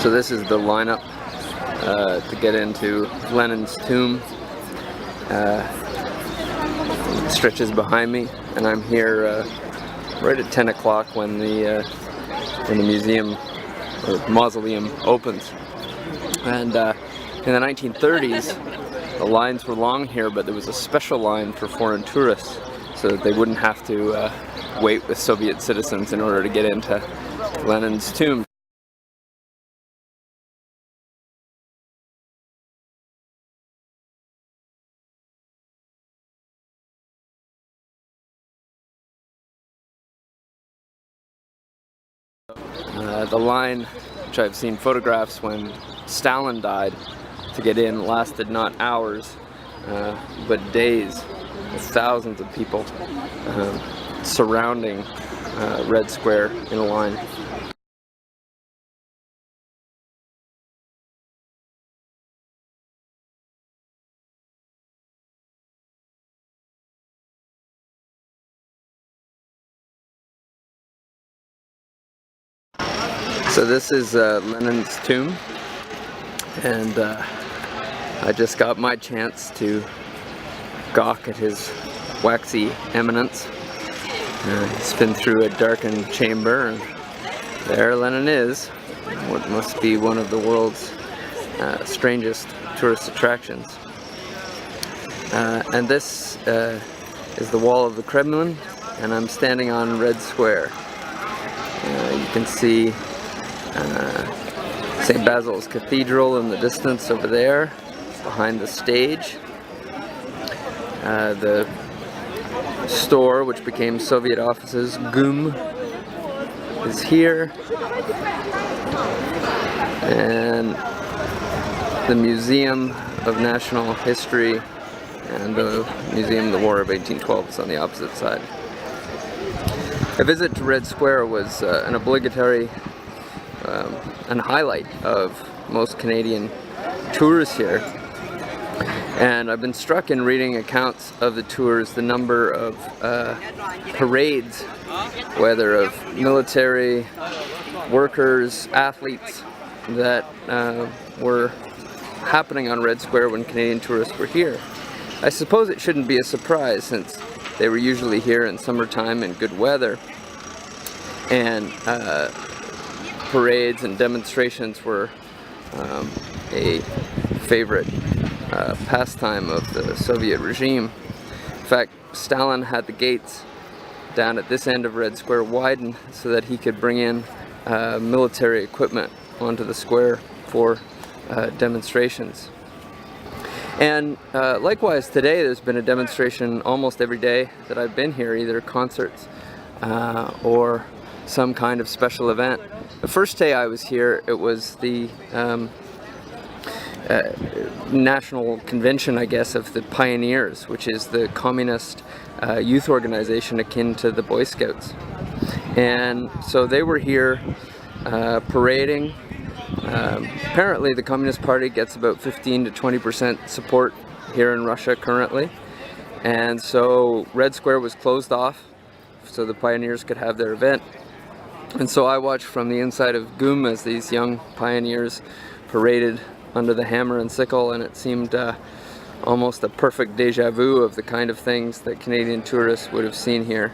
So this is the lineup to get into Lenin's tomb. It stretches behind me, and I'm here right at 10 o'clock when the museum or mausoleum opens. And in the 1930s, the lines were long here, but there was a special line for foreign tourists so that they wouldn't have to wait with Soviet citizens in order to get into Lenin's tomb. The line, which I've seen photographs when Stalin died, to get in lasted not hours, but days, with thousands of people surrounding Red Square in a line. So this is Lenin's tomb, and I just got my chance to gawk at his waxy eminence. He's been through a darkened chamber, and there Lenin is, what must be one of the world's strangest tourist attractions. And this is the wall of the Kremlin, and I'm standing on Red Square. You can see St. Basil's Cathedral in the distance over there, behind the stage. The store, which became Soviet offices, GUM, is here. And the Museum of National History and the Museum of the War of 1812 is on the opposite side. A visit to Red Square was an obligatory and highlight of most Canadian tours here, and I've been struck in reading accounts of the tours, the number of parades, whether of military, workers, athletes, that were happening on Red Square when Canadian tourists were here. I suppose it shouldn't be a surprise, since they were usually here in summertime in good weather, and parades and demonstrations were a favorite pastime of the Soviet regime. In fact, Stalin had the gates down at this end of Red Square widened so that he could bring in military equipment onto the square for demonstrations. And likewise today, there's been a demonstration almost every day that I've been here, either concerts or some kind of special event. The first day I was here, it was the national convention, I guess, of the Pioneers, which is the communist youth organization akin to the Boy Scouts. And so they were here parading. Apparently the Communist Party gets about 15 to 20% support here in Russia currently. And so Red Square was closed off so the pioneers could have their event. And so I watched from the inside of GUM as these young pioneers paraded under the hammer and sickle, and it seemed almost a perfect deja vu of the kind of things that Canadian tourists would have seen here